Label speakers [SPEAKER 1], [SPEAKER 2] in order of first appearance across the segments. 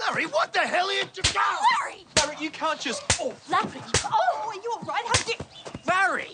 [SPEAKER 1] Larry, what the hell are you doing?
[SPEAKER 2] Larry!
[SPEAKER 1] Larry, you can't just... Oh,
[SPEAKER 2] Larry! Oh, are you all right? How did...
[SPEAKER 1] Larry!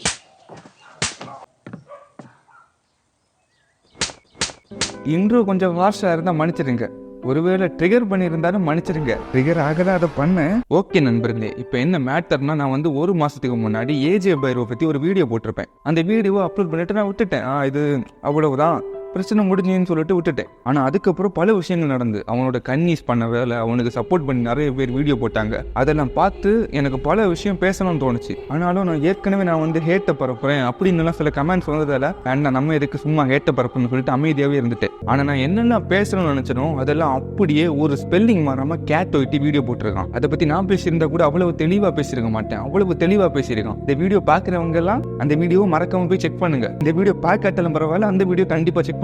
[SPEAKER 3] இன்று கொஞ்சம் வார்ஷா இருந்தா மன்னிச்சிருங்க. ஒருவேளை trigger பண்ணியிருந்தாலும் மன்னிச்சிருங்க. Trigger ஆகல அதை பண்ண. ஓகே நண்பர்களே, இப்போ என்ன மேட்டர்னா, நான் வந்து ஒரு மாசத்துக்கு முன்னாடி ஏஜே பைரோ பத்தி ஒரு வீடியோ போட்டிருப்பேன். அந்த வீடியோவை அப்லோட் பண்ணிட்டு நான் விட்டுட்டேன். இது அவ்வளவுதான், பிரச்சனை முடிஞ்சுன்னு சொல்லிட்டு விட்டுட்டேன். ஆனால் அதுக்கப்புறம் பல விஷயங்கள் நடந்து, அவனோட கன்னிஸ் பண்ண வேலை, அவனுக்கு சப்போர்ட் பண்ணி நிறைய பேர் வீடியோ போட்டாங்க. அதெல்லாம் பார்த்து எனக்கு பல விஷயம் பேசணும்னு தோணுச்சு. ஆனாலும் நான் ஏற்கனவே நான் வந்து ஹேட்டை பரப்புறேன் அப்படின்னு சில கமெண்ட்ஸ் வந்ததால வேண்டாம், நம்ம எதுக்கு சும்மா ஹேட்டை பரப்புன்னு சொல்லிட்டு அமைதியாகவே இருந்துட்டேன். ஆனால் நான் என்னெல்லாம் பேசணும்னு நினைச்சனோ அதெல்லாம் அப்படியே ஒரு ஸ்பெல்லிங் மாறாம கேட் ஒயிட்டி வீடியோ போட்டிருக்கான். அதை பத்தி நான் பேசியிருந்தா கூட அவ்வளவு தெளிவாக பேசியிருக்க மாட்டேன். அவ்வளவு தெளிவாக பேசியிருக்கான். இந்த வீடியோ பார்க்குறவங்க எல்லாம் அந்த வீடியோவை மறக்காம போய் செக் பண்ணுங்க. இந்த வீடியோ பார்க்காட்டாலும் பரவாயில்ல, அந்த வீடியோ கண்டிப்பா செக் பண்ணுங்க.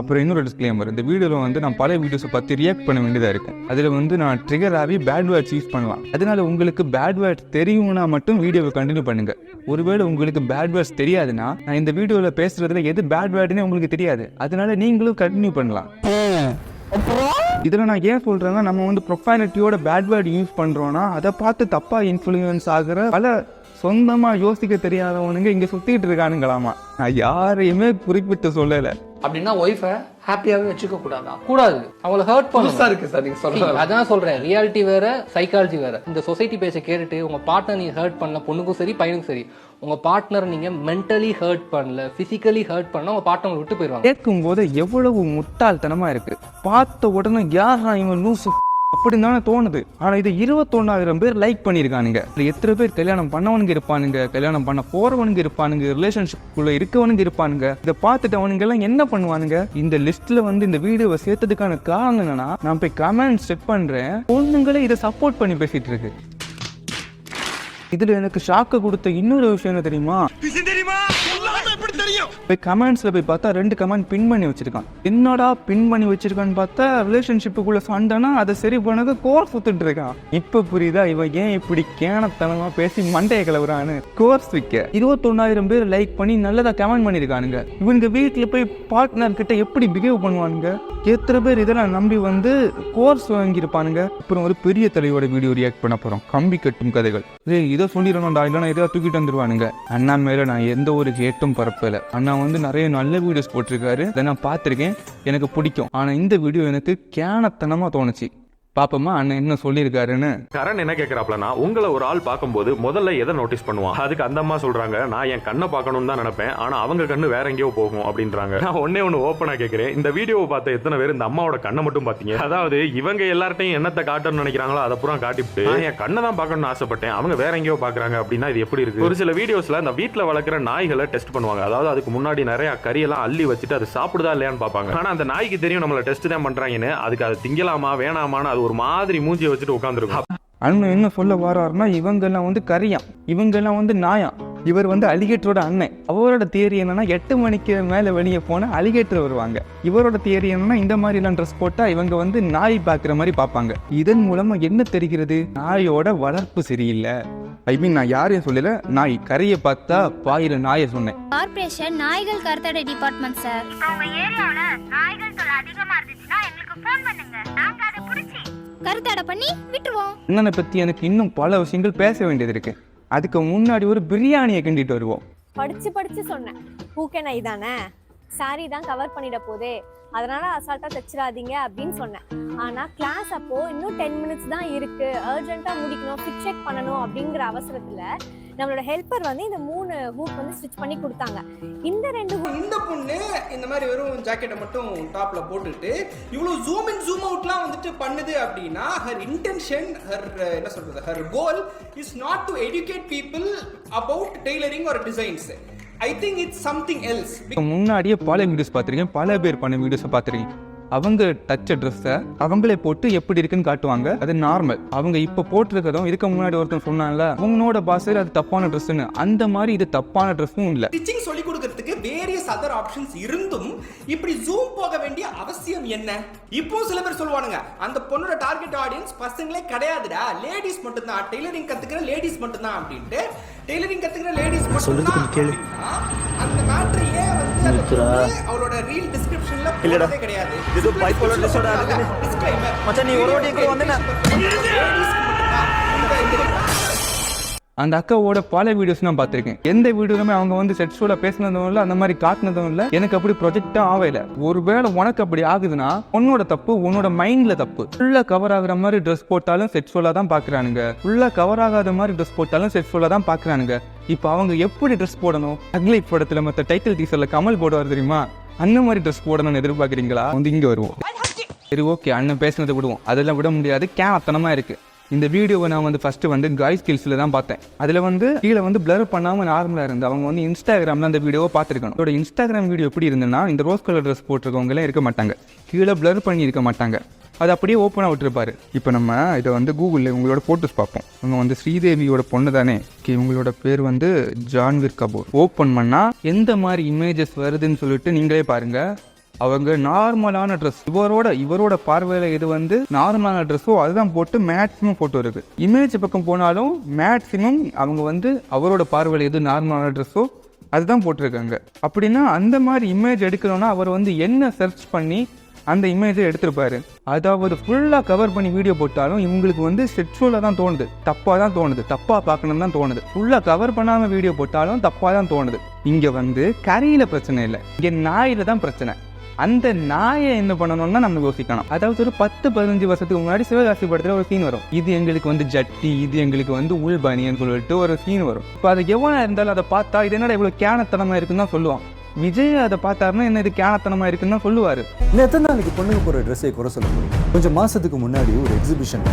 [SPEAKER 3] அப்புறம் இன்னொரு டிஸ்க்ளைமர், இந்த வீடியோல வந்து நான் பல வீடியோஸை பத்தி ரியாக்ட் பண்ண வேண்டியதா இருக்கும். அதுல வந்து நான் ட்ரிகர் ஆகி பேட் வேர்ட்ஸ் யூஸ் பண்ணலாம். அதனால உங்களுக்கு பேட் வேர்ட்ஸ் தெரியும்னா மட்டும் வீடியோவை கண்டினியூ பண்ணுங்க. ஒருவேளை உங்களுக்கு பேட் வேர்ட்ஸ் தெரியாதுன்னா, நான் இந்த வீடியோல பேசுறதுல எது பேட் வேர்டுன்னு உங்களுக்கு தெரியாது. அதனால நீங்களும் கண்டினியூ பண்ணலாம். இதுல நான் ஏன் சொல்றேன்னா, நம்ம வந்து ப்ரொஃபானிட்டியோட பேட் வேர்டு யூஸ் பண்றோம்னா அதை பார்த்து தப்பா இன்ஃப்ளூயன்ஸ் ஆகிற பல சொந்தமா யோசிக்க தெரியாதவனுங்க இங்க சுத்திட்டு இருக்கானுங்களாமா. நான் யாரையுமே குறிப்பிட்டு சொல்லல.
[SPEAKER 4] அப்படின்னா ஒய்ஃபை ஹாப்பியாவே வச்சுக்க கூடாதா? கூடாது, அவங்களை ஹர்ட் பண்ணா இருக்கு சார். நீங்க சொல்றீங்க, அதான் சொல்றேன். ரியாலிட்டி வேற, சைக்காலஜி வேற. இந்த சொசைட்டி பேச கேட்டுட்டு உங்க பார்ட்னர் நீங்க ஹர்ட் பண்ணல, பொண்ணுக்கும் சரி பையனுக்கும் சரி, உங்க பார்ட்னர் நீங்க மென்டலி ஹர்ட் பண்ணல, பிசிக்கலி ஹர்ட் பண்ணல, உங்க பார்ட்னர் விட்டு போயிருவாங்க.
[SPEAKER 3] கேட்கும் போது எவ்வளவு முட்டாள்தனமா இருக்கு. பார்த்த உடனே யாரா இவன் லூசு அப்படின்னு தானே தோணுது. ஆனா இது 21,000 பேர் லைக் பண்ணிருக்கானுங்க. எத்தனை பேர் கல்யாணம் பண்ணவனுங்க இருப்பானுங்க, கல்யாணம் பண்ண போறவனுங்க இருப்பானுங்க, ரிலேஷன்ஷிப்குள்ள இருக்கவனுங்க இருப்பானுங்க. இதை பார்த்துட்டு அவனுங்க எல்லாம் என்ன பண்ணுவானுங்க? இந்த லிஸ்ட்ல வந்து இந்த வீடியோவை சேர்த்ததுக்கான காரணம் என்னன்னா, நான் போய் கமெண்ட் செட் பண்றேன், பொண்ணுங்களே இதை சப்போர்ட் பண்ணி பேசிட்டு இருக்கு. இதுல எனக்கு ஷாக்க கொடுத்த இன்னொரு விஷயம் என்ன தெரியுமா? கமெண்ட்ஸ்ல போய் பார்த்தா 2 கமெண்ட் பின் பண்ணி வச்சிருக்கான். என்னடா பின் பண்ணி வச்சிருக்கான்னு பார்த்தா, ரிலேஷன்ஷிப்புக்குள்ள சண்டைனா அதை சரி பண்ணது கோர்ஸ் சுத்திட்டு இருக்கான். இப்ப புரியுதா இவன் ஏன் இப்படி கேனத்தனமா பேசி மண்டையை கிளவுறான்னு? கோர்ஸ் விக்க 21,000 பேர் லைக் பண்ணி நல்லதா கமெண்ட் பண்ணிருக்கானுங்க. இவனுங்க வீட்டுல போய் பார்ட்னர் கிட்ட எப்படி பிஹேவ் பண்ணுவானுங்க? எத்தனை பேர் இதெல்லாம் நம்பி வந்து கோர்ஸ் வாங்கியிருப்பானுங்க. அப்புறம் ஒரு பெரிய தலையோட வீடியோ ரியாக்ட் பண்ண போறோம், கம்பி கட்டும் கதைகள். இதை சொல்லிடணும்டா, இல்லைன்னா இதை தூக்கிட்டு வந்துருவானுங்க. அண்ணா மேல நான் எந்த ஒரு ஹேட்டும் பரப்பல. அண்ணா வந்து நிறைய நல்ல வீடியோஸ் போட்டிருக்காரு, அதை நான் பார்த்துருக்கேன், எனக்கு பிடிக்கும். ஆனா இந்த வீடியோ எனக்கு கேனத்தனமா தோணுச்சு. பாப்பமா அண்ணன் என்ன சொல்லியிருக்காருன்னு.
[SPEAKER 5] கரண் என்ன கேட்கறாப்லனா, உங்களை ஒரு ஆள் பார்க்கும்போது முதல்ல எதை நோட்டீஸ் பண்ணுவான்? அதுக்கு அந்த அம்மா சொல்றாங்க, நான் என் கண்ணை பார்க்கணும்னு தான் நினைப்பேன், ஆனா அவங்க கண்ணு வேற எங்கேயோ போகும் அப்படின்றாங்க. நான் ஒன்னு ஓப்பனா கேட்கிறேன், இந்த வீடியோவை பார்த்த எத்தனை பேர் இந்த அம்மாவோட கண்ணை மட்டும் பாத்தீங்க? அதாவது இவங்க எல்லார்ட்டையும் என்னத்தை காட்டணும்னு நினைக்கிறாங்களோ அதை பூரா காட்டிவிட்டு, என் கண்ணை தான் பார்க்கணும்னு ஆசைப்பட்டேன், அவங்க வேற எங்கேயோ பாக்குறாங்க அப்படின்னா இது எப்படி இருக்கு? ஒரு சில வீடியோஸ்ல இந்த வீட்டுல வளர்க்குற நாய்களை டெஸ்ட் பண்ணுவாங்க. அதாவது அதுக்கு முன்னாடி நிறைய கறியெல்லாம் அள்ளி வச்சுட்டு அது சாப்பிடுதா இல்லையான்னு பார்ப்பாங்க. ஆனா அந்த நாய்க்கு தெரியும் நம்மள டெஸ்ட் தான் பண்றாங்கன்னு. அதுக்கு அது திங்கலாமா வேணாமான்னு ஒரு மாதிரி மூஞ்சியை வச்சுட்டு உட்காந்துருக்கும்.
[SPEAKER 3] அண்ணன் என்ன சொல்ல வர்றாருன்னா, இவங்க எல்லாம் வந்து கரியான், இவங்க எல்லாம் வந்து நாயான், இவர் வந்து அலிகேட்டரோட அண்ணன். அவரோட தியரி என்னன்னா, 8 மணிக்கு மேல வெளியே போனா அலிகேட்டர் வருவாங்க. இவரோட தியரி என்னன்னா, இந்த மாதிரி எல்லாம் ட்ரெஸ் போட்டா இவங்க வந்து நாய் பாக்குற மாதிரி பார்ப்பாங்க. இதன் மூலமா என்ன தெரிகிறது? நாயோட வளர்ப்பு சரியில்லை. ஐ மீன் நான் யாரையும் சொல்லல, நாய் கரையை பார்த்தா பாயிர நாயை சொன்னேன்.
[SPEAKER 6] கார்ப்பரேஷன் நாய்கள் கருத்தடை டிபார்ட்மெண்ட் சார்.
[SPEAKER 7] உங்க ஏரியாவுல நாய்கள் தொல்லை அதிகமா இருந்துச்சுன்னா எங்களுக்கு ஃபோன் பண்ணுங்க, நாங்க அதை புடிச்சி
[SPEAKER 6] கருத்தடை பண்ணி விட்டுருவோம்.
[SPEAKER 3] அண்ணனை பத்தி எனக்கு இன்னும் பல விஷயங்கள் பேச வேண்டியது இருக்கு. அதுக்கு முன்னாடி ஒரு பிரியாணியை கிண்டிட்டு வருவோம்.
[SPEAKER 8] படிச்சு சொன்னேன், பூக்கே நாய் தானே, சாரி தான் கவர் பண்ணிட போதே, அதனால அசால்ட்டா தைச்சிடாதீங்க அப்படின்னு சொன்னேன். ஆனா கிளாஸ் அப்போ இன்னும் 10 மினிட்ஸ் தான் இருக்கு, அர்ஜென்ட்டா முடிக்கணும், ஃபிட் செக் பண்ணணும் அப்படிங்கிற அவசரத்துல நம்மளோட ஹெல்ப்பர் வந்து இந்த 3 ஹூக் வந்து ஸ்டிச் பண்ணி கொடுத்தாங்க. இந்த 2 ஹூக்
[SPEAKER 9] இந்த பொண்ணு இந்த மாதிரி வெறும் ஜாக்கெட்டை மட்டும் டாப்ல போட்டுட்டு இவ்வளவு ஜூம் இன் ஜூம் அவுட்லாம் வந்துட்டு பண்ணுது அப்படின்னா, ஹர் இன்டென்ஷன், ஹர் என்ன சொல்றது, her goal is not to educate people about tailoring or designs. I think it's something else.
[SPEAKER 3] முன்னாடியே பல வீடியோஸ் பார்த்துருக்கேன், பல பேர் பண்ண வீடியோஸை பார்த்துருக்கேன். அவங்க தச்ச ட்ரெஸ்ஸை அவங்களே போட்டு எப்படி இருக்குன்னு காட்டுவாங்க, அது நார்மல். அவங்க இப்போ போட்டிருக்கதும் இதுக்கு முன்னாடி ஒருத்தன் சொன்னாங்கல்ல, உங்களோட பாசர் அது தப்பான ட்ரெஸ்ன்னு, அந்த மாதிரி இது தப்பான ட்ரெஸ்ஸும் இல்லை.
[SPEAKER 9] ஸ்டிச்சிங் சொல்லி கொடுக்கறதுக்கு வேரியஸ் அதர் ஆப்ஷன்ஸ் இருந்தும் இப்படி ஜூம் போக வேண்டிய அவசியம் என்ன? இப்போ சில பேர் சொல்லுவானுங்க, அந்த பொண்ணோட டார்கெட் ஆடியன்ஸ் பசங்களே கிடையாதுடா, லேடிஸ் மட்டும் தான், டெய்லரிங் கத்துக்கிற லேடிஸ் மட்டும் தான் அப்படின்ட்டு. டெய்லரிங் கத்துக்கிற லேடிஸ் மட்டும் தான் அந்த மேட்டர் ஏன் வந்து அவளோட ரீல் டிஸ்கிரிப்ஷன்ல போடவே கிடையாது.
[SPEAKER 1] இது பைப்போலர் டிசார்டர் ஆகுது மச்சான் நீ ஒரு வாட்டி எங்க வந்தேனா
[SPEAKER 3] அந்த அக்காவோட பல வீடியோஸ் நான் பார்த்திருக்கேன். எந்த வீடியோலுமே அவங்க வந்து செக்ஸுவலா பேசினதும் இல்லை, அந்த மாதிரி காட்டினதும் இல்லை. எனக்கு அப்படி ப்ரொஜெக்டும் ஆகல. ஒருவேளை உனக்கு அப்படி ஆகுதுன்னா உன்னோட தப்பு, உன்னோட மைண்ட்ல தப்பு. ஃபுல்லா கவர் ஆகுற மாதிரி ட்ரெஸ் போட்டாலும் செக்ஸுவலா தான் பாக்குறானுங்க, ஃபுல்லா கவர் ஆகாத மாதிரி ட்ரெஸ் போட்டாலும் செக்ஸுவலா தான் பாக்குறானுங்க. இப்போ அவங்க எப்படி ட்ரெஸ் போடணும்? அக்லி படத்துல மற்ற டைட்டில் டீசர்ல கமல் போடுவார் தெரியுமா, அந்த மாதிரி ட்ரெஸ் போடணும்னு எதிர்பார்க்குறீங்களா? வந்து இங்க வருவோம். சரி ஓகே, அண்ணன் பேசுனதை விடுவோம். அதெல்லாம் விட முடியாது, கேவத்தனமா இருக்கு. இந்த வீடியோவை நான் வந்து ஃபர்ஸ்ட் வந்து காய் ஸ்கில்ஸில் தான் பார்த்தேன். அதில் வந்து கீழே வந்து பிளர் பண்ணாமல் நார்மலாக இருந்து அவங்க வந்து இன்ஸ்டாகிராமில் அந்த வீடியோவை பார்த்துருக்கணும். அதோட இன்ஸ்டாகிராம் வீடியோ எப்படி இருந்ததுன்னா, இந்த ரோஸ் கலர் ட்ரெஸ் போட்டிருக்கவங்களே இருக்க மாட்டாங்க, கீழே பிளர் பண்ணி இருக்க மாட்டாங்க, அது அப்படியே ஓப்பனாக விட்டுருப்பாரு. இப்போ நம்ம இதை வந்து கூகுளில் உங்களோட ஃபோட்டோஸ் பார்ப்போம். இவங்க வந்து ஸ்ரீதேவியோட பொண்ணு தானே, இவங்களோட பேர் வந்து ஜான்வீர் கபூர். ஓப்பன் பண்ணால் எந்த மாதிரி இமேஜஸ் வருதுன்னு சொல்லிட்டு நீங்களே பாருங்கள். அவங்க நார்மலான ட்ரெஸ், இவரோட பார்வையில் இது வந்து நார்மலான ட்ரெஸ்ஸோ அதுதான் போட்டு மேக்ஸிமம் ஃபோட்டோ இருக்குது. இமேஜ் பக்கம் போனாலும் மேக்ஸிமம் அவங்க வந்து அவரோட பார்வையில் எது நார்மலான ட்ரெஸ்ஸோ அதுதான் போட்டிருக்காங்க. அப்படின்னா அந்த மாதிரி இமேஜ் எடுக்கணும்னா அவர் வந்து என்ன சர்ச் பண்ணி அந்த இமேஜை எடுத்திருப்பாரு. அதாவது ஃபுல்லாக கவர் பண்ணி வீடியோ போட்டாலும் இவங்களுக்கு வந்து செக்ஷுவலாக தான் தோணுது, தப்பாக தான் தோணுது, தப்பாக பார்க்கணும் தான் தோணுது. ஃபுல்லாக கவர் பண்ணாமல் வீடியோ போட்டாலும் தப்பாக தான் தோணுது. இங்கே வந்து கரையில் பிரச்சனை இல்லை, இங்கே நாயில் தான் பிரச்சனை. அந்த நாயை என்ன பண்ணணும்னா நம்ம யோசிக்கணும். அதாவது ஒரு 10-15 வருஷத்துக்கு முன்னாடி சிவகாசி படத்தில் ஒரு சீன் வரும், இது எங்களுக்கு வந்து ஜட்டி, இது எங்களுக்கு வந்து உள்பனின்னு சொல்லிட்டு ஒரு சீன் வரும். இப்போ அது எவனா இருந்தாலும் அதை பார்த்தா இது என்னடா இவ்வளோ கேனத்தனமாக இருக்குன்னு தான் சொல்லுவான். விஜய் அதை பார்த்தாருன்னா என்ன இது கேனத்தனமாக இருக்குன்னு தான் சொல்லுவார்.
[SPEAKER 10] இன்னும் எத்தனை நாளைக்கு பொண்ணுங்க போகிற ட்ரெஸ்ஸை குறை சொல்ல முடியும்? கொஞ்சம் மாதத்துக்கு முன்னாடி ஒரு எக்ஸிபிஷன்,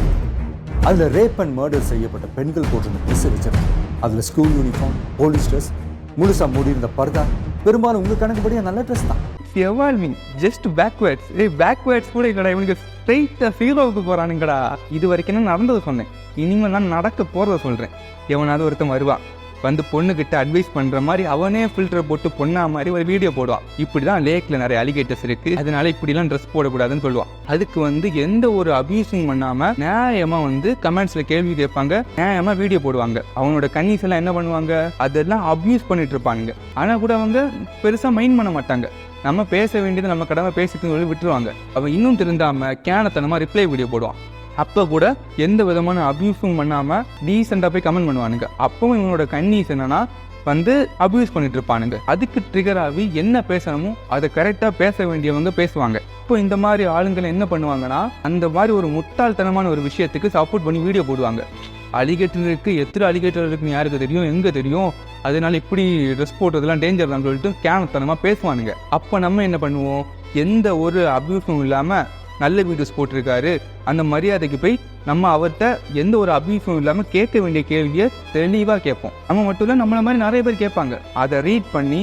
[SPEAKER 10] அதில் ரேப் அண்ட் மர்டர் செய்யப்பட்ட பெண்கள் போட்டிருந்த ட்ரெஸ்ஸை வச்சிருக்கேன். அதில் ஸ்கூல் யூனிஃபார்ம், போலீஸ் ட்ரெஸ், முழுசாக மூடி இருந்த பர்தா, பெரும்பாலும் உங்கள் கணக்குப்படியாக நல்ல ட்ரெஸ் தான்.
[SPEAKER 3] Evolving just backwards. பேக்வேர்ட்ஸ் கூட இல்லைடா, இவனுக்கு ஸ்ட்ரெயிட்டாக ஹீரோவுக்கு போகிறானுங்கடா. இது வரைக்கும் நான் நடந்ததை சொன்னேன், இனிமேல் நான் நடக்க போகிறத சொல்கிறேன். எவனாவது ஒருத்தன் வருவான் வந்து பொண்ணுக்கிட்ட அட்வைஸ் பண்ணுற மாதிரி அவனே ஃபில்டரை போட்டு பொண்ணா மாதிரி ஒரு வீடியோ போடுவான். இப்படி தான் லேக்கில் நிறைய அலிகேட்டர்ஸ் இருக்குது, அதனால இப்படிலாம் ட்ரெஸ் போடக்கூடாதுன்னு சொல்லுவான். அதுக்கு வந்து எந்த ஒரு அபியூஸிங் பண்ணாமல் நியாயமாக வந்து கமெண்ட்ஸில் கேள்வி கேட்பாங்க, நியாயமாக வீடியோ போடுவாங்க. அவனோட கன்னிஸ் எல்லாம் என்ன பண்ணுவாங்க, அதெல்லாம் அபியூஸ் பண்ணிட்டு இருப்பாங்க. ஆனால் கூட அவங்க பெருசாக மைண்ட் பண்ண மாட்டாங்க. நம்ம பேச வேண்டியது நம்ம கடமை பேசிட்டு சொல்லி விட்டுருவாங்க. அவன் இன்னும் திருந்தாமல் கேனத்தனமாக ரிப்ளை வீடியோ போடுவான். அப்போ கூட எந்த விதமான அபியூஸும் பண்ணாமல் டீசெண்டாக போய் கமெண்ட் பண்ணுவானுங்க. அப்பவும் இவனோட கன்னிஸ் என்னன்னா வந்து அபியூஸ் பண்ணிட்டு இருப்பானுங்க. அதுக்கு ட்ரிகர் ஆகி என்ன பேசணுமோ அதை கரெக்டாக பேச வேண்டியவங்க பேசுவாங்க. இப்போ இந்த மாதிரி ஆளுங்களை என்ன பண்ணுவாங்கன்னா, அந்த மாதிரி ஒரு முட்டாள்தனமான ஒரு விஷயத்துக்கு சப்போர்ட் பண்ணி வீடியோ போடுவாங்க. அலிகேட்டர் இருக்கு, எத்தனை அலிகேட்டர் இருக்குன்னு யாருக்கு தெரியும், எங்கே தெரியும், அதனால இப்படி ட்ரெஸ் போடுறதுலாம் டேஞ்சர் தான் சொல்லிட்டு கேனத்தனமாக பேசுவானுங்க. அப்போ நம்ம என்ன பண்ணுவோம், எந்த ஒரு அபியூஸும் இல்லாமல் நல்ல வீடியோஸ் போட்டிருக்காரு அந்த மரியாதைக்கு போய் நம்ம அவர்கிட்ட எந்த ஒரு அபியூஸும் இல்லாமல் கேட்க வேண்டிய கேள்வியை தெளிவாக கேட்போம். நம்ம மட்டும் இல்லை, நம்மளை மாதிரி நிறைய பேர் கேட்பாங்க. அதை ரீட் பண்ணி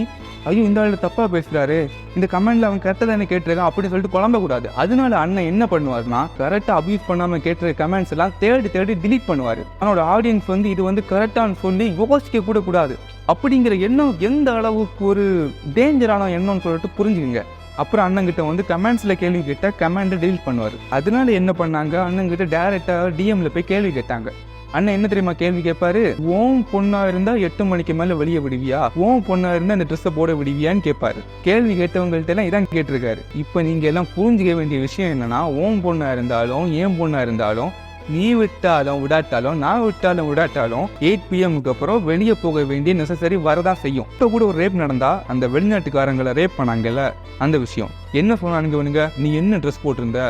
[SPEAKER 3] ஐயோ இந்த ஆள் தப்பாக பேசுகிறாரு, இந்த கமெண்ட்ல அவன் கரெக்டாக தானே கேட்டிருக்கான் அப்படின்னு சொல்லிட்டு குழம்பக்கூடாது. அதனால அண்ணன் என்ன பண்ணுவார்னா, கரெக்டாக அபியூஸ் பண்ணாமல் கேட்டுற கமெண்ட்ஸ் எல்லாம் தேடி டிலீட் பண்ணுவார். அவனோட ஆடியன்ஸ் வந்து இது வந்து கரெக்டானு சொல்லி யோசிக்க கூட கூடாது அப்படிங்கிற எண்ணம் எந்த அளவுக்கு ஒரு டேஞ்சரான எண்ணம்னு சொல்லிட்டு புரிஞ்சுக்குங்க. அப்புறம் அண்ணங்கிட்ட வந்து கமெண்ட்ஸில் கேள்வி கேட்டால் கமெண்ட்டை டெலீட் பண்ணுவார். அதனால என்ன பண்ணாங்க, அண்ணங்கிட்ட டேரெக்டாக டிஎம்ல போய் கேள்வி கேட்டாங்க. அண்ணன் என்ன தெரியுமா கேள்வி கேட்பாரு, ஓம் பொண்ணா இருந்தா 8 மணிக்கு மேல வெளியே விடுவியா, ஓம் பொண்ணா இருந்தா இந்த ட்ரெஸ்ஸை போட விடுவியான்னு கேட்பாரு. கேள்வி கேட்டவங்கள்ட்ட எல்லாம் இதான் கேட்டிருக்காரு. இப்போ நீங்க எல்லாம் புரிஞ்சுக்க வேண்டிய விஷயம் என்னன்னா, ஓம் பொண்ணா இருந்தாலும் ஏன் பொண்ணா இருந்தாலும் நீ விட்டாலும் விடாட்டாலும் நான் விட்டாலும் விடாட்டாலும் 8 PM அப்புறம் வெளியே போக வேண்டிய நெசசரி வரதான் செய்யும். இப்போ கூட ஒரு ரேப் நடந்தா அந்த வெளிநாட்டுக்காரங்களை ரேப் பண்ணாங்கல்ல, அந்த விஷயம் என்ன சொன்னானுங்க, நீ என்ன ட்ரெஸ் போட்டிருந்த,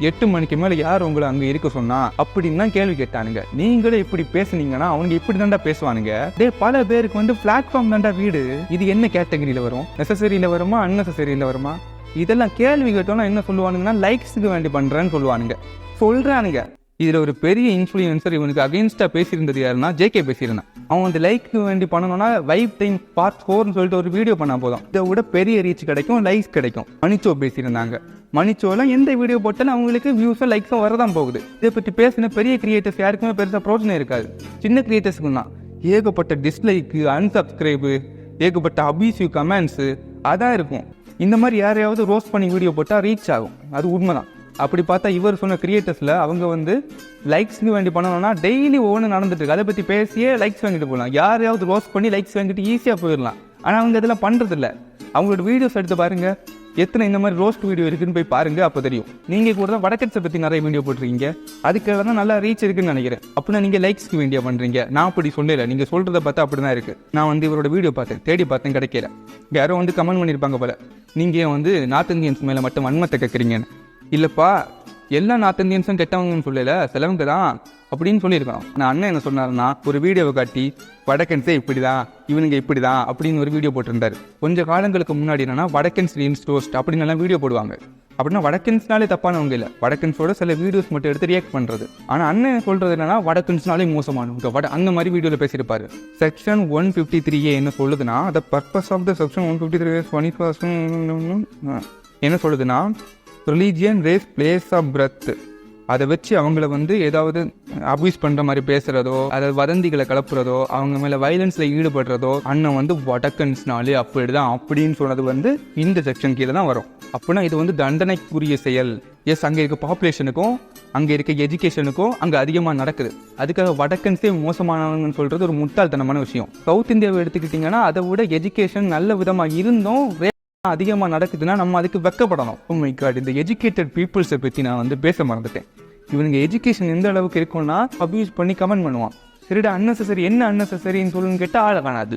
[SPEAKER 3] 8 மணிக்கு மேலே யார் உங்களை அங்கே இருக்க சொன்னா அப்படின்னு தான் கேள்வி கேட்டானுங்க. நீங்களே இப்படி பேசுனீங்கன்னா அவனுங்க இப்படி தாண்டா பேசுவானுங்க. பல பேருக்கு வந்து பிளாட்ஃபார்ம் தாண்டா வீடு. இது என்ன கேட்டகரியில் வரும், நெசசரியில் வருமா அன்னெசரியில் வருமா? இதெல்லாம் கேள்வி கேட்டோம்னா என்ன சொல்லுவானுங்கன்னா, லைக்ஸுக்கு வேண்டி பண்ணுறேன்னு சொல்கிறானுங்க. இதில் ஒரு பெரிய இன்ஃப்ளூயன்சர் இவனுக்கு அகெயின்ஸ்டாக பேசியிருந்தது யாருன்னா, ஜேகே பேசியிருந்தான். அவன் வந்து லைக்கு வேண்டி பண்ணணும்னா வைப் டைம் பார்ட் 4 சொல்லிட்டு ஒரு வீடியோ பண்ணால் போதும், இதை விட பெரிய ரீச் கிடைக்கும், லைக்ஸ் கிடைக்கும். மணிச்சோ பேசியிருந்தாங்க. மணிச்சோலாம் எந்த வீடியோ போட்டாலும் அவங்களுக்கு வியூஸும் லைக்ஸும் வரதான் போகுது. இதை பற்றி பேசின பெரிய கிரியேட்டர்ஸ் யாருக்குமே பெருசாக பிரோஜனம் இருக்காது. சின்ன கிரியேட்டர்ஸுக்கு தான் ஏகப்பட்ட டிஸ்லைக்கு, அன்சப்ஸ்கிரைபு, ஏகப்பட்ட அபியூசிவ் கமெண்ட்ஸு அதான் இருக்கும். இந்த மாதிரி யாரையாவது ரோஸ்ட் பண்ணி வீடியோ போட்டால் ரீச் ஆகும், அது உண்மைதான். அப்படி பார்த்தா இவர் சொன்ன கிரியேட்டர்ஸில் அவங்க வந்து லைக்ஸ்க்கு வேண்டி பண்ணணும்னா டெய்லி ஒவ்வொன்று நடந்துட்டு இருக்கு, அதை பற்றி பேசியே லைக்ஸ் வாங்கிட்டு போகலாம். யாரையாவது ரோஸ்ட் பண்ணி லைக்ஸ் வாங்கிட்டு ஈஸியாக போயிடலாம். ஆனால் அவங்க இதெல்லாம் பண்ணுறதில்ல. அவங்களோட வீடியோஸ் எடுத்து பாருங்கள், எத்தனை இந்த மாதிரி ரோஸ்ட் வீடியோ இருக்குன்னு போய் பாருங்க, அப்போ தெரியும். நீங்கள் கூட தான் வடக்கன்ஸை பற்றி நிறைய வீடியோ போட்டிருக்கீங்க, அதுக்காக தான் நல்லா ரீச் இருக்குன்னு நினைக்கிறேன். அப்படின்னா நீங்கள் லைக்ஸ்க்கு வேண்டிய பண்ணுறீங்க. நான் அப்படி சொல்லலை, நீங்கள் சொல்கிறத பார்த்தா அப்படி தான் இருக்குது. நான் வந்து இவரோட வீடியோ பார்த்தேன், தேடி பார்த்தேன், கிடைக்கல. யாரோ வந்து கமெண்ட் பண்ணியிருப்பாங்க போல, நீங்கள் வந்து நார்த் இந்தியன்ஸ் மேலே மட்டும் வன்மத்தை கேட்குறீங்கன்னு. இல்லைப்பா, எல்லா நார்த் இந்தியன்ஸும் கெட்டவங்கன்னு சொல்லலை, சிலவங்க தான் அப்படின்னு சொல்லியிருக்கோம். நான் அண்ணன் என்ன சொன்னாருன்னா, ஒரு வீடியோவை காட்டி வடக்கன்ஸே இப்படி தான், இவனுங்க இப்படி தான் அப்படின்னு ஒரு வீடியோ போட்டிருந்தாரு. கொஞ்சம் காலங்களுக்கு முன்னாடி என்னன்னா வடக்கன்ஸ் ரீல்ஸ் ரோஸ்ட் அப்படின்னு எல்லாம் வீடியோ போடுவாங்க. அப்படின்னா வடக்கன்ஸ்னாலே தப்பானவங்க இல்லை, வடக்கன்ஸோட சில வீடியோஸ் மட்டும் எடுத்து ரியாக்ட் பண்ணுறது. ஆனால் அண்ணன் சொல்கிறது என்னன்னா வடக்கன்ஸ்னாலே மோசமானவங்க அந்த மாதிரி வீடியோவில் பேசியிருப்பாரு. செக்ஷன் 153A என்ன சொல்லுதுன்னா, the purpose of the section 153 என்ன சொல்லுதுன்னா, religion, race, place of birth, அதை வச்சு அவங்கள வந்து ஏதாவது அபியூஸ் பண்ணுற மாதிரி பேசுகிறதோ, அதாவது வதந்திகளை கலப்புறதோ, அவங்க மேலே வைலன்ஸில் ஈடுபடுறதோ, அண்ணன் வந்து வடக்கன்ஸ்னாலே அப்படி தான் அப்படின்னு சொன்னது வந்து இந்த செக்ஷன் கீழே தான் வரும். அப்படின்னா இது வந்து தண்டனைக்குரிய செயல். எஸ், அங்கே இருக்க பாப்புலேஷனுக்கும் அங்கே இருக்க எஜுகேஷனுக்கும் அங்கே அதிகமாக நடக்குது. அதுக்காக வடக்கன்ஸே மோசமானவங்கன்னு சொல்கிறது ஒரு முட்டாள்தனமான விஷயம். சவுத் இந்தியாவை எடுத்துக்கிட்டிங்கன்னா அதை விட எஜுகேஷன் நல்ல விதமாக இருந்தும் அதிகமாக நடக்குதுன்னா நம்ம அதுக்கு வெக்கப்படணும். இந்த எஜுகேட்டட் பீப்புள்ஸை பற்றி நான் வந்து பேச மறந்துட்டேன். இவனுங்க எஜுகேஷன் எந்த அளவுக்கு இருக்குன்னா அபியூஸ் பண்ணி கமெண்ட் பண்ணுவான். சரிடா, அன்னெசரி என்ன அன்னெசரின்னு சொல்லுன்னு கேட்டால் ஆளை காணாது.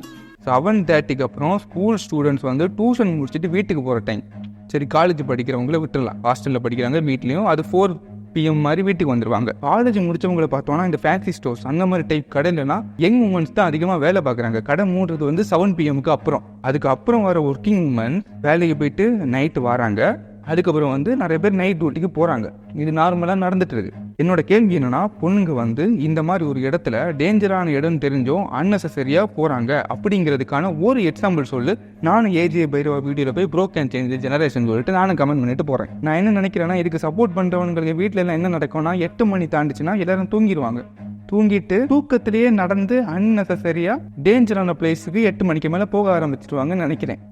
[SPEAKER 3] 7:30க்கு அப்புறம் ஸ்கூல் ஸ்டூடெண்ட்ஸ் வந்து டியூஷன் முடிச்சுட்டு வீட்டுக்கு போகிற டைம். சரி, காலேஜ் படிக்கிறவங்கள விட்டுடலாம், ஹாஸ்டலில் படிக்கிறாங்க வீட்லேயும், அது 4 PM மாதிரி வீட்டுக்கு வந்துடுவாங்க. காலேஜ் முடிச்சவங்களை பார்த்தோன்னா இந்த ஃபேன்சி ஸ்டோர்ஸ் அந்த மாதிரி டைப் கடையிலனா யங் உமன்ஸ் தான் அதிகமாக வேலை பார்க்குறாங்க. கடை மூடுறது வந்து 7 PMக்கு அப்புறம். அதுக்கப்புறம் வர ஒர்க்கிங் உமன் வேலைக்கு போயிட்டு நைட்டு வராங்க. அதுக்கப்புறம் வந்து நிறைய பேர் நைட் டியூட்டிக்கு போகிறாங்க. இது நார்மலாக நடந்துட்டு இருக்கு. என்னோட கேள்வி என்னன்னா, பொண்ணுங்க வந்து இந்த மாதிரி ஒரு இடத்துல டேஞ்சரான இடம் தெரிஞ்சும் அன்னெசரியாக போகிறாங்க அப்படிங்கிறதுக்கான ஒரு எக்ஸாம்பிள் சொல்லு. நானும் ஏஜே பைரவா வீடியோவில் போய் ப்ரோ கேன் சேஞ்ச் ஜெனரேஷன் சொல்லிட்டு நானும் கமெண்ட் பண்ணிட்டு போகிறேன். நான் என்ன நினைக்கிறேன்னா, இதுக்கு சப்போர்ட் பண்ணுறவங்களுக்கு வீட்டில் எல்லாம் என்ன நடக்கும்னா, 8 மணி தாண்டிச்சுன்னா எல்லாரும் தூங்கிடுவாங்க. தூங்கிட்டு தூக்கத்திலேயே நடந்து அன்னெசரியாக டேஞ்சரான பிளேஸுக்கு 8 மணிக்கு மேலே போக ஆரம்பிச்சிடுவாங்கன்னு நினைக்கிறேன்.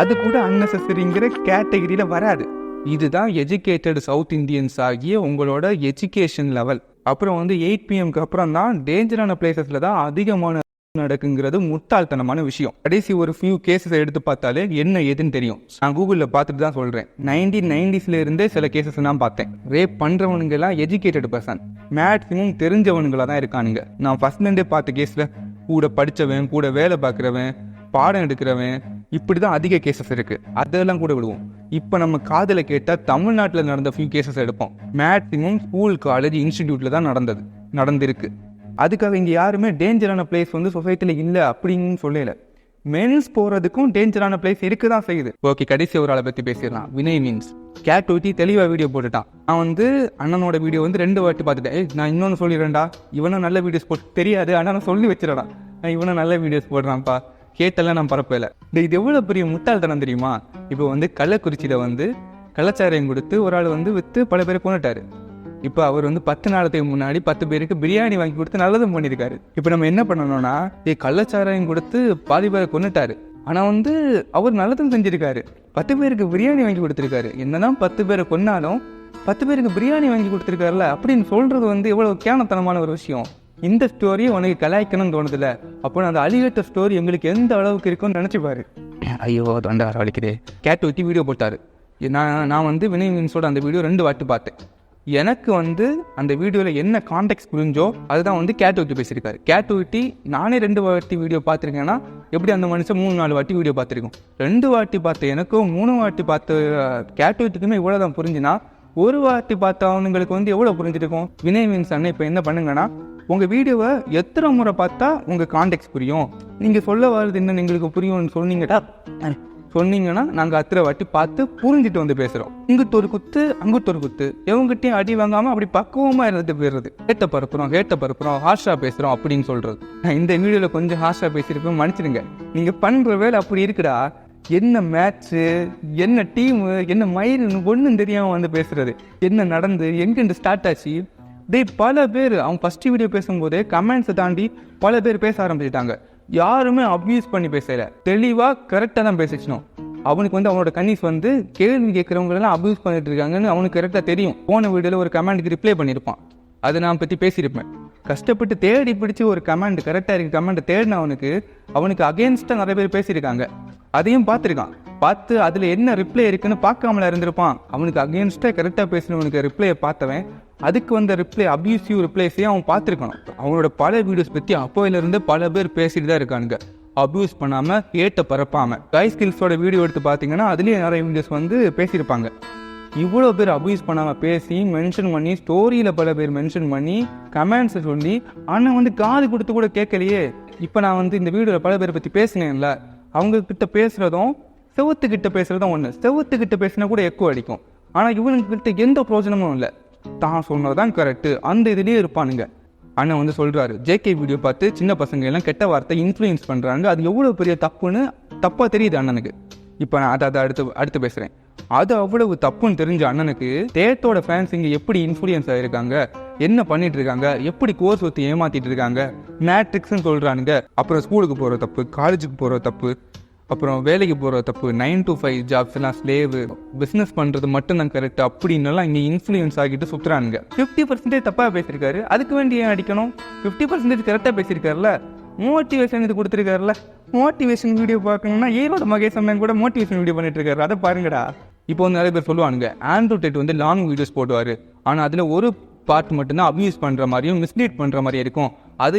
[SPEAKER 3] அது கூட அன்னெசரிங்கிற கேட்டகரியில் வராது. இதுதான் எஜுகேட்டட் சவுத் இந்தியன்ஸ் ஆகிய உங்களோட எஜுகேஷன் லெவல். அப்புறம் வந்து 8 PMக்கு அப்புறம் தான் டேஞ்சரான பிளேசஸ்ல தான் அதிகமான நடக்குங்கிறது முட்டாள்தனமான விஷயம். கடைசி ஒரு ஃபியூ கேசஸ் எடுத்து பார்த்தாலே என்ன ஏதுன்னு தெரியும். நான் கூகுளில் பார்த்துட்டு தான் சொல்கிறேன். 1990s இருந்தே சில கேசஸ் நான் பார்த்தேன். ரேப் பண்ணுறவனுங்க எல்லாம் எஜுகேட்டட் பர்சன், மேக்ஸிமம் தெரிஞ்சவனுங்களாக தான் இருக்கானுங்க. நான் ஃபர்ஸ்ட்லேருந்தே பார்த்த கேஸில் கூட படித்தவன், கூட வேலை பார்க்குறவன், பாடம் எடுக்கிறவன், இப்படி தான் அதிக கேசஸ் இருக்குது. அதெல்லாம் கூட விடுவோம். இப்போ நம்ம காதில் கேட்டால் தமிழ்நாட்டில் நடந்த ஃபியூ கேசஸ் எடுப்போம். மேக்ஸிமம் ஸ்கூல், காலேஜ், இன்ஸ்டிடியூட்டில் தான் நடந்திருக்கு. அதுக்காக இங்கே யாருமே டேஞ்சரான பிளேஸ் வந்து சொசைட்டியில் இல்லை அப்படின்னு சொல்லல. மென்ஸ் போகிறதுக்கும் டேஞ்சரான பிளேஸ் இருக்க தான் செய்யுது. ஓகே, கடைசி ஒரு ஆளை பற்றி பேசிடலாம். வினய் மீன்ஸ் கேட் ஊட்டி தெளிவாக வீடியோ போட்டுட்டான். நான் வந்து அண்ணனோட வீடியோ வந்து 2 வாட்டி பார்த்துட்டேன். நான் இன்னொன்று சொல்லிடுறேன்டா, இவனும் நல்ல வீடியோஸ் போட்டு தெரியாது, ஆனால் நான் சொல்லி வச்சிடறான். நான் இவனும் நல்ல வீடியோஸ் போடுறான்ப்பா, கேட்டெல்லாம் நான் பரப்பல. இது எவ்வளோ பெரிய முட்டாள்தனம் தெரியுமா? இப்போ வந்து கள்ளக்குறிச்சியில் வந்து கள்ளச்சாராயம் கொடுத்து ஒரு ஆள் வந்து விற்று பல பேரை கொண்டுட்டாரு. இப்போ அவர் வந்து 10 நாளத்துக்கு முன்னாடி 10 பேருக்கு பிரியாணி வாங்கி கொடுத்து நல்லதும் பண்ணியிருக்காரு. இப்போ நம்ம என்ன பண்ணணும்னா, கள்ளச்சாராயம் கொடுத்து பாதி பேரை கொண்டுட்டாரு, ஆனால் வந்து அவர் நல்லதும் செஞ்சிருக்காரு. 10 பேருக்கு பிரியாணி வாங்கி கொடுத்துருக்காரு. என்னதான் 10 பேரை கொன்னாலும் 10 பேருக்கு பிரியாணி வாங்கி கொடுத்துருக்காருல அப்படின்னு சொல்றது வந்து எவ்வளோ கேனத்தனமான ஒரு விஷயம். இந்த ஸ்டோரியை உனக்கு கலாய்க்கணும்னு தோணுதில்ல, அப்போ அந்த அழிவேட்ட ஸ்டோரி எங்களுக்கு எந்த அளவுக்கு இருக்குன்னு நினச்சிப்பாரு. ஐயோ, தொண்டை வரவழைக்கிறே. கேட் ஊட்டி வீடியோ போட்டார். நான் வந்து வினய் மீன்ஸோட அந்த வீடியோ 2 வாட்டி பார்த்தேன். எனக்கு வந்து அந்த வீடியோவில் என்ன கான்டெக்ட் புரிஞ்சோ அதுதான் வந்து கேட் ஊட்டி பேசியிருக்காரு. கேட் ஊட்டி நானே 2 வாட்டி வீடியோ பார்த்துருக்கேன்னா எப்படி அந்த மனுஷன் 3-4 வாட்டி வீடியோ பார்த்துருக்கோம். 2 வாட்டி பார்த்த எனக்கும் 3 வாட்டி பார்த்த கேட் ஊட்டிக்குமே இவ்வளோ தான் புரிஞ்சுன்னா, 1 வாட்டி பார்த்தவங்களுக்கு வந்து எவ்வளோ புரிஞ்சிருக்கும். வினய் மீன்ஸ் அண்ணன் இப்போ என்ன பண்ணுங்கன்னா, உங்கள் வீடியோவை எத்தனை முறை பார்த்தா உங்கள் கான்டெக்ட் புரியும், நீங்கள் சொல்ல வர்றது என்ன எங்களுக்கு புரியும்னு சொன்னீங்கன்னா நாங்கள் அத்தனை வாட்டி பார்த்து புரிஞ்சுட்டு வந்து பேசுகிறோம். இங்கிட்ட ஒரு குத்து அங்கிட்ட ஒரு குத்து, எவங்ககிட்டையும் அடி வாங்காமல் அப்படி பக்குவமாக இருந்துட்டு போயிடுறது. ஹேட்டை பரப்புகிறோம் ஹார்ஷாக பேசுகிறோம் அப்படின்னு சொல்கிறது. நான் இந்த வீடியோவில் கொஞ்சம் ஹார்ஷாக பேசியிருப்பேன், மன்னிச்சிடுங்க. நீங்கள் பண்ணுற வேலை அப்படி இருக்குடா. என்ன மேட்ச்சு, என்ன டீமு, என்ன மயிர்னு ஒன்றும் தெரியாமல் வந்து பேசுகிறது. என்ன நடந்து எங்கேருந்து ஸ்டார்ட் ஆச்சு. பல பேர் அவங்க ஃபஸ்ட்டு வீடியோ பேசும்போதே கமெண்ட்ஸை தாண்டி பல பேர் பேச ஆரம்பிச்சிட்டாங்க. யாருமே அப்யூஸ் பண்ணி பேசலை, தெளிவாக கரெக்டாக தான் பேசிச்சணும். அவனுக்கு வந்து அவனோட கன்னிஸ் வந்து கேள்வி கேட்குறவங்களெல்லாம் அப்யூஸ் பண்ணிட்டு இருக்காங்கன்னு அவனுக்கு கரெக்டாக தெரியும். போன வீடியோவில் ஒரு கமெண்ட்டுக்கு ரிப்ளை பண்ணியிருப்பான். அதை நான் பற்றி பேசியிருப்பேன். கஷ்டப்பட்டு தேடி பிடிச்சி ஒரு கமெண்ட் கரெக்டாக இருக்க கமெண்ட் அவனுக்கு அகேன்ஸ்டாக நிறைய பேர் பேசியிருக்காங்க. அதையும் பார்த்துருக்கான். பார்த்து அதில் என்ன ரிப்ளை இருக்குன்னு பார்க்காமல இருந்திருப்பான். அவனுக்கு அகேன்ஸ்டாக கரெக்டாக பேசினவனுக்கு ரிப்ளையை பார்த்தவன் அதுக்கு வந்த ரிப்ளை அப்யூசிவ் ரிப்ளைஸையும் அவன் பார்த்துருக்கணும். அவனோட பல வீடியோஸ் பற்றி அப்போயிலிருந்து பல பேர் பேசிட்டு தான் இருக்கானுங்க. அப்யூஸ் பண்ணாமல் ஏட்ட பரப்பாமல். கை ஸ்கில்ஸோட வீடியோ எடுத்து பார்த்தீங்கன்னா அதுலேயே நிறைய வீடியோஸ் வந்து பேசியிருப்பாங்க. இவ்வளோ பேர் அப்யூஸ் பண்ணாமல் பேசி மென்ஷன் பண்ணி ஸ்டோரியில் பல பேர் மென்ஷன் பண்ணி கமெண்ட்ஸை சொல்லி ஆனால் வந்து காது கொடுத்து கூட கேட்கலையே. இப்போ நான் வந்து இந்த வீடியோவில் பல பேரை பற்றி பேசினேன்ல, அவங்கக்கிட்ட பேசுகிறதும் செவத்துக்கிட்ட பேசுகிறதும் ஒன்று. செவத்துக்கிட்ட பேசினா கூட எக்கோ அடிக்கும். ஆனால் இவனுக்கிட்ட எந்த பிரோஜனமும் இல்லை. தான் சொன்னதான் கரெக்டு அந்த இதுலேயே இருப்பானுங்க. அண்ணன் வந்து சொல்கிறாரு, ஜேகே வீடியோ பார்த்து சின்ன பசங்க எல்லாம் கெட்ட வார்த்தை இன்ஃப்ளூயன்ஸ் பண்ணுறாங்க, அது எவ்வளோ பெரிய தப்புன்னு தப்பாக தெரியுது அண்ணனுக்கு. இப்போ நான் அதை அடுத்து பேசுகிறேன். அது அவ்வளவு தப்புன்னு தெரிஞ்ச அண்ணனுக்கு தேட்டோட ஃபேன்ஸ் இங்கே எப்படி இன்ஃப்ளூயன்ஸ் ஆகிருக்காங்க, என்ன பண்ணிட்டு இருக்காங்க, எப்படி கோர்ஸ் ஊற்றி ஏமாத்திட்டு இருக்காங்க, மேட்ரிக்ஸ்ன்னு சொல்கிறானுங்க. அப்புறம் ஸ்கூலுக்கு போகிற தப்பு, காலேஜுக்கு போகிற தப்பு, அப்புறம் வேலைக்கு போகிற தப்பு, 9 to 5 ஜாப்ஸ் எல்லாம் ஸ்லேவு, பிஸ்னஸ் பண்ணுறது மட்டும்தான் கரெக்ட் அப்படின்னலாம் இங்கே இன்ஃப்ளூயன்ஸ் ஆகிட்டு சுற்றுறானுங்க. 50% தப்பாக பேசியிருக்காரு, அதுக்கு வேண்டி ஏன் அடிக்கணும்? 50% கரெக்டாக பேசியிருக்காருல, மோட்டிவேஷன் இது கொடுத்துருக்காருல. மோட்டிவேஷன் வீடியோ பார்க்கணும்னா ஈரோட மகேஷ் அண்ணன் கூட மோட்டிவேஷன் வீடியோ பண்ணிட்டு இருக்காரு, அதை பாருங்கடா. இப்போ வந்து நிறைய பேர் சொல்லுவானுங்க ஆண்ட்ரூ டேட் வந்து லாங் வீடியோஸ் போடுவார், ஆனால் அதில் ஒரு பார்ட் மட்டும்தான் அப்யூஸ் பண்ணுற மாதிரியும் மிஸ்லீட் பண்ணுற மாதிரியும் இருக்கும். அது